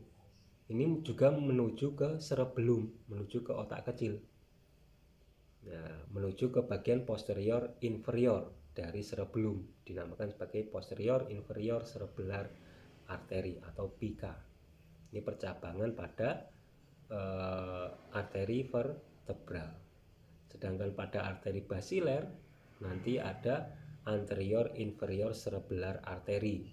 Speaker 1: Ini juga menuju ke cerebellum, menuju ke otak kecil. Nah, menuju ke bagian posterior inferior dari cerebellum, dinamakan sebagai posterior inferior cerebellar artery atau PICA. Ini percabangan pada arteri vertebral. Sedangkan pada arteri basiler nanti ada anterior inferior cerebellar artery.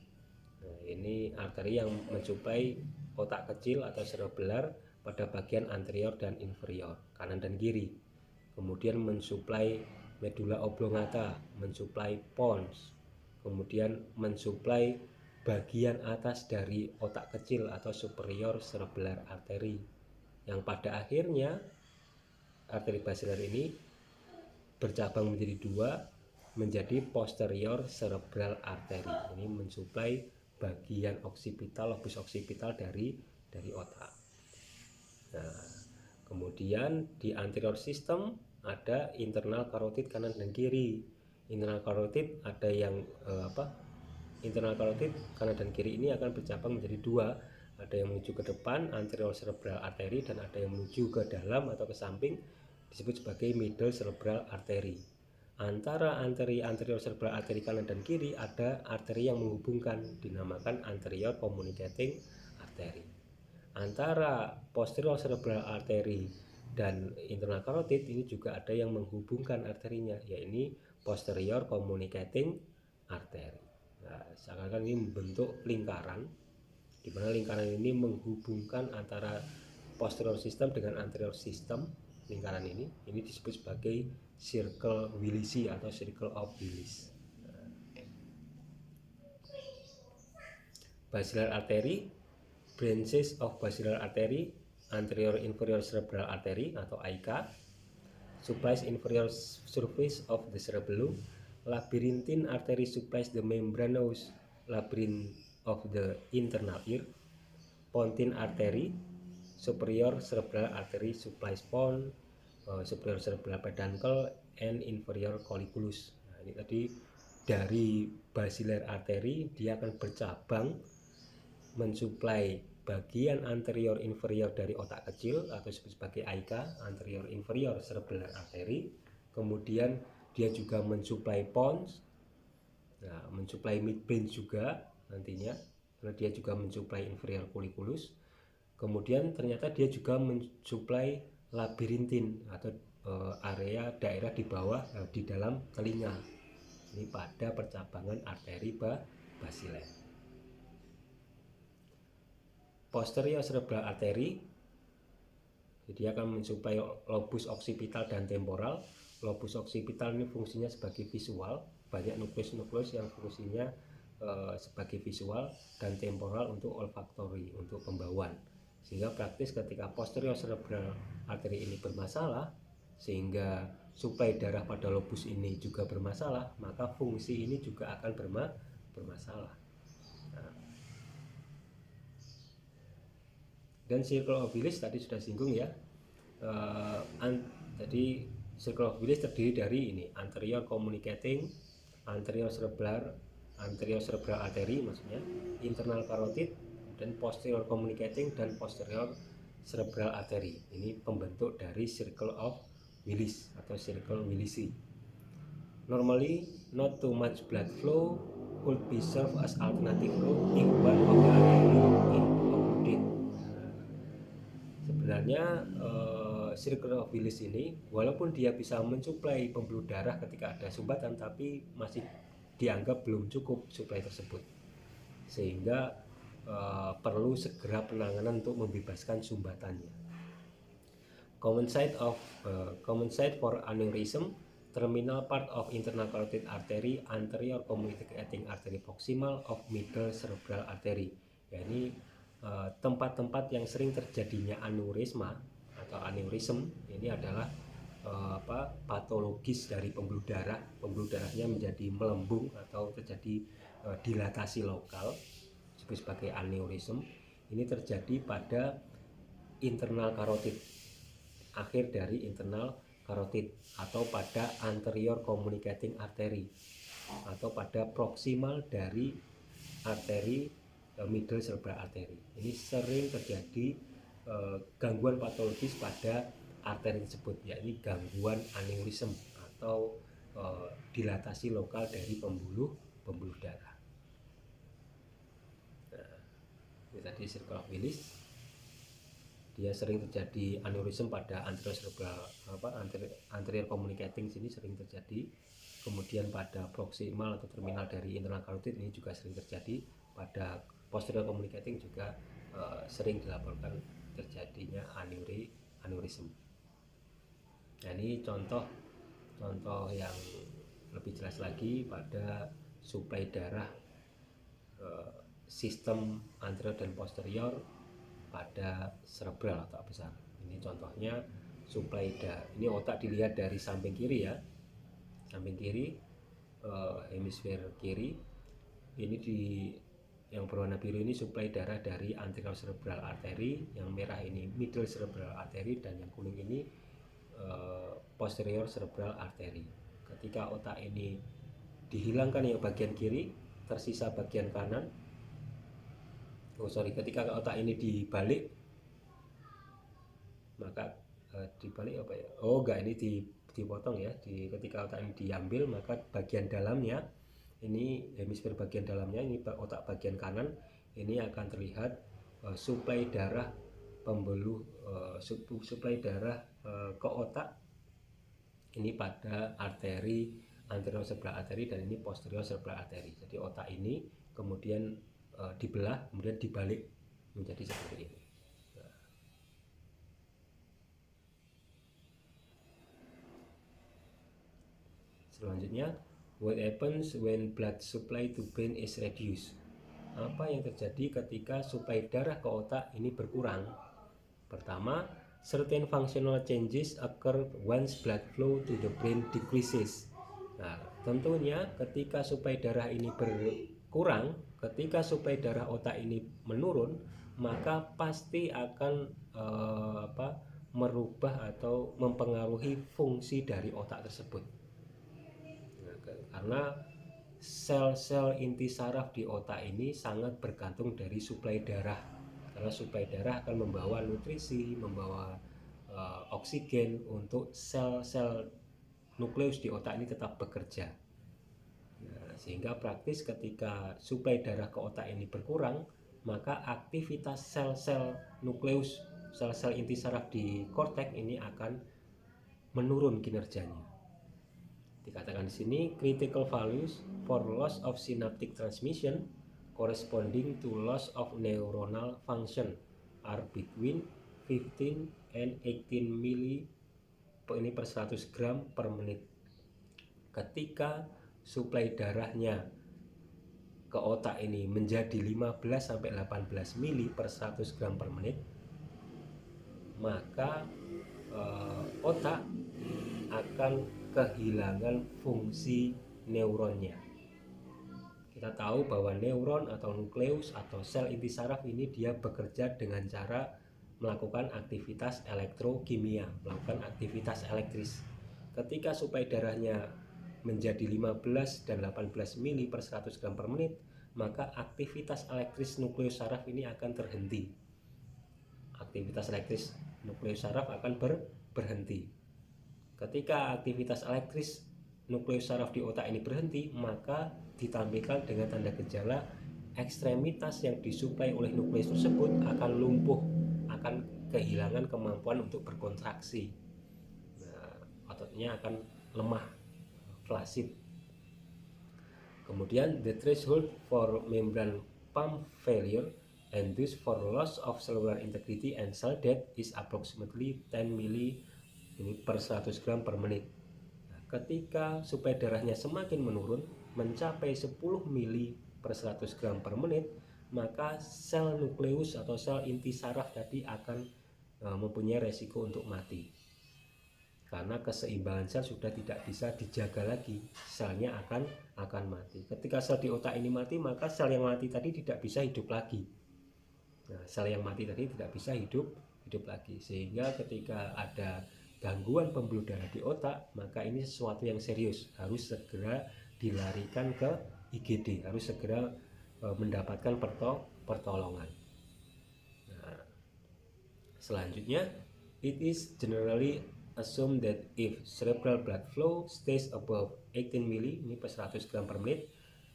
Speaker 1: Nah, ini arteri yang mensuplai otak kecil atau cerebellar pada bagian anterior dan inferior, kanan dan kiri. Kemudian mensuplai medula oblongata, mensuplai pons, kemudian mensuplai bagian atas dari otak kecil atau superior cerebellar artery, yang pada akhirnya arteri basiler ini bercabang menjadi dua menjadi posterior cerebral artery. Ini mensuplai bagian oksipital, lobus oksipital dari otak. Nah, kemudian di anterior system ada internal karotid kanan dan kiri. Internal karotid ada yang internal karotid kanan dan kiri ini akan bercabang menjadi dua. Ada yang menuju ke depan, anterior cerebral artery, dan ada yang menuju ke dalam atau ke samping, disebut sebagai middle cerebral artery. Antara anterior cerebral artery kanan dan kiri ada arteri yang menghubungkan, dinamakan anterior communicating artery. Antara posterior cerebral artery dan internal carotid ini juga ada yang menghubungkan arterinya, yaitu posterior communicating artery. Nah, seakan-akan ini membentuk lingkaran, di mana lingkaran ini menghubungkan antara posterior system dengan anterior system. Lingkaran ini disebut sebagai circle Willisi atau circle of Willis. Basilar artery, branches of basilar artery, anterior inferior cerebral artery atau AICA, supplies inferior surface of the cerebellum. Labyrinthine artery supplies the membranous labyrinth of the internal ear. Pontine artery, superior cerebral artery supplies pons, superior cerebral peduncle and inferior colliculus. Nah, ini tadi dari basilar artery dia akan bercabang mensuplai bagian anterior inferior dari otak kecil atau disebut sebagai AICA, anterior inferior cerebral artery. Kemudian dia juga mensuplai pons, nah, mensuplai midbrain juga nantinya, karena dia juga mensuplai inferior colliculus. Kemudian ternyata dia juga mensuplai labyrinthine atau area daerah di bawah di dalam telinga. Ini pada percabangan arteri basiler. Posterior cerebral artery, jadi akan mensuplai lobus oksipital dan temporal. Lobus oksipital ini fungsinya sebagai visual, banyak nukleus-nukleus yang fungsinya sebagai visual, dan temporal untuk olfaktori, untuk pembauan. Sehingga praktis ketika posterior cerebral artery ini bermasalah, sehingga suplai darah pada lobus ini juga bermasalah, maka fungsi ini juga akan bermasalah. Nah, dan circle of Willis tadi sudah singgung ya. Jadi circle of Willis terdiri dari ini, anterior communicating, anterior cerebral artery maksudnya, internal carotid, dan posterior communicating dan posterior cerebral artery. Ini pembentuk dari circle of Willis atau circle Willisi. Normally, not too much blood flow could be served as alternative route if one of the artery is occluded. Sebenarnya circle of Willis ini walaupun dia bisa mensuplai pembuluh darah ketika ada sumbatan, tapi masih dianggap belum cukup suplai tersebut, sehingga perlu segera penanganan untuk membebaskan sumbatannya. Common site for aneurysm, terminal part of internal carotid artery, anterior communicating artery proximal of middle cerebral artery. Ya, ini tempat-tempat yang sering terjadinya aneurisma atau aneurism. Ini adalah patologis dari pembuluh darah. Pembuluh darahnya menjadi melembung atau terjadi dilatasi lokal, disebut sebagai aneurism. Ini terjadi pada internal karotid, akhir dari internal karotid, atau pada anterior communicating artery, atau pada proximal dari arteri middle cerebral artery. Ini sering terjadi gangguan patologis pada arteri tersebut, yakni gangguan aneurism atau dilatasi lokal dari pembuluh darah. Nah, ini tadi circle of Willis. Dia sering terjadi aneurism pada anterior cerebral anterior communicating sini sering terjadi. Kemudian pada proximal atau terminal dari internal carotid ini juga sering terjadi. Pada posterior communicating juga sering dilaporkan terjadinya aneurism. Nah, ini contoh yang lebih jelas lagi pada suplai darah sistem anterior dan posterior pada cerebral atau besar. Ini contohnya suplai darah. Ini otak dilihat dari samping kiri ya, samping kiri, hemisfer kiri. Ini yang berwarna biru ini suplai darah dari anterior cerebral artery, yang merah ini middle cerebral artery, dan yang kuning ini posterior cerebral artery. Ketika otak ini dihilangkan yang bagian kiri, tersisa bagian kanan. Ketika otak ini dibalik, maka dibalik apa ya? Enggak, ini dipotong ya. Ketika otak ini diambil, maka bagian dalamnya ini, hemisfer bagian dalamnya ini otak bagian kanan ini akan terlihat suplai darah suplai darah ke otak ini pada arteri anterior cerebral artery dan ini posterior cerebral artery. Jadi otak ini kemudian dibelah, kemudian dibalik menjadi seperti ini. Selanjutnya, what happens when blood supply to brain is reduced? Apa yang terjadi ketika suplai darah ke otak ini berkurang? Pertama, certain functional changes occur once blood flow to the brain decreases. Nah, tentunya ketika suplai darah ini berkurang, ketika suplai darah otak ini menurun, maka pasti akan merubah atau mempengaruhi fungsi dari otak tersebut. Nah, karena sel-sel inti saraf di otak ini sangat bergantung dari suplai darah. Karena suplai darah akan membawa nutrisi, membawa oksigen untuk sel-sel nukleus di otak ini tetap bekerja. Nah, sehingga praktis ketika suplai darah ke otak ini berkurang, maka aktivitas sel-sel nukleus, sel-sel inti saraf di korteks ini akan menurun kinerjanya. Dikatakan di sini critical values for loss of synaptic transmission corresponding to loss of neuronal function are between 15 and 18 mili ini per 100 gram per menit. Ketika suplai darahnya ke otak ini menjadi 15 sampai 18 mili per 100 gram per menit, maka otak akan kehilangan fungsi neuronnya. Kita tahu bahwa neuron atau nukleus atau sel inti saraf ini dia bekerja dengan cara melakukan aktivitas elektrokimia, melakukan aktivitas elektris. Ketika suplai darahnya menjadi 15 dan 18 mili per 100 gram per menit, maka aktivitas elektris nukleus saraf ini akan terhenti. Aktivitas elektris nukleus saraf akan berhenti. Ketika aktivitas elektris nukleus saraf di otak ini berhenti, maka ditampilkan dengan tanda gejala ekstremitas yang disuplai oleh nukleus tersebut akan lumpuh, akan kehilangan kemampuan untuk berkontraksi. Nah, ototnya akan lemah, flaccid. Kemudian the threshold for membrane pump failure and thus for loss of cellular integrity and cell death is approximately 10 mili ini per 100 gram per menit. Nah, ketika suplai darahnya semakin menurun mencapai 10 mili per 100 gram per menit, maka sel nukleus atau sel inti saraf tadi akan mempunyai resiko untuk mati, karena keseimbangan sel sudah tidak bisa dijaga lagi, selnya akan mati. Ketika sel di otak ini mati, maka sel yang mati tadi tidak bisa hidup lagi. Nah, sel yang mati tadi tidak bisa hidup lagi, sehingga ketika ada gangguan pembuluh darah di otak, maka ini sesuatu yang serius, harus segera dilarikan ke IGD, harus segera mendapatkan pertolongan. Nah, selanjutnya, it is generally assume that if cerebral blood flow stays above 18 mili ini per 100 gram per menit,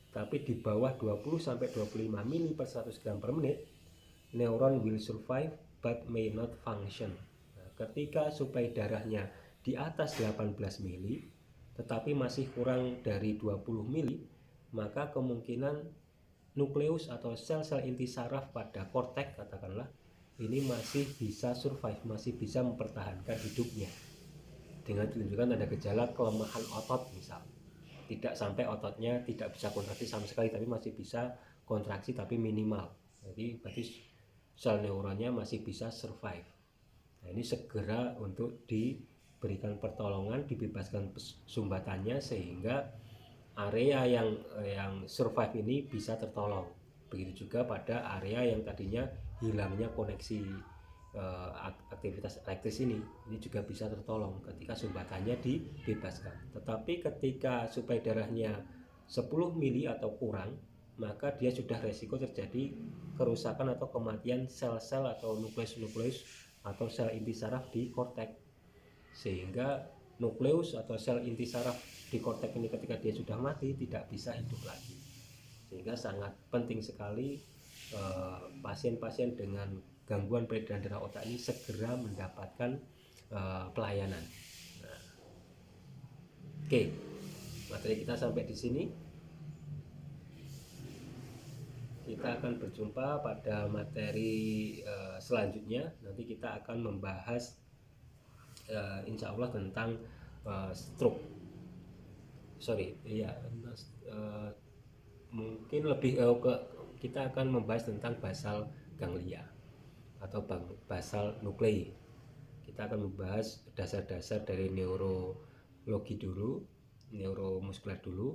Speaker 1: tapi di bawah 20 sampai 25 mili per 100 gram per menit, neuron will survive but may not function. Nah, ketika suplai darahnya di atas 18 mili tetapi masih kurang dari 20 mili, maka kemungkinan nukleus atau sel-sel inti saraf pada korteks katakanlah ini masih bisa survive, masih bisa mempertahankan hidupnya, dengan tunjukkan ada gejala kelemahan otot misal, tidak sampai ototnya tidak bisa kontraksi sama sekali, tapi masih bisa kontraksi tapi minimal. Jadi berarti sel neuronnya masih bisa survive. Nah, ini segera untuk diberikan pertolongan, dibebaskan sumbatannya sehingga area yang survive ini bisa tertolong. Begitu juga pada area yang tadinya hilangnya koneksi aktivitas elektris ini juga bisa tertolong ketika sumbatannya dibebaskan. Tetapi ketika suplai darahnya 10 mili atau kurang, maka dia sudah resiko terjadi kerusakan atau kematian sel-sel atau nukleus atau sel inti saraf di korteks, sehingga nukleus atau sel inti saraf di korteks ini ketika dia sudah mati tidak bisa hidup lagi. Sehingga sangat penting sekali pasien-pasien dengan gangguan peredaran darah otak ini segera mendapatkan pelayanan. Nah, oke, materi kita sampai di sini. Kita akan berjumpa pada materi selanjutnya. Nanti kita akan membahas insya Allah tentang stroke. Mungkin lebih kita akan membahas tentang basal ganglia atau basal nuklei. Kita akan membahas dasar-dasar dari neurologi dulu, neuromuskuler dulu.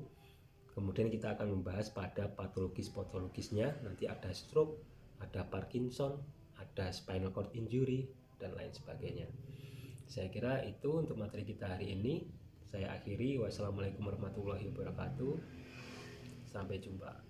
Speaker 1: Kemudian kita akan membahas pada patologis-patologisnya. Nanti ada stroke, ada Parkinson, ada spinal cord injury, dan lain sebagainya. Saya kira itu untuk materi kita hari ini. Saya akhiri. Wassalamualaikum warahmatullahi wabarakatuh. Sampai jumpa.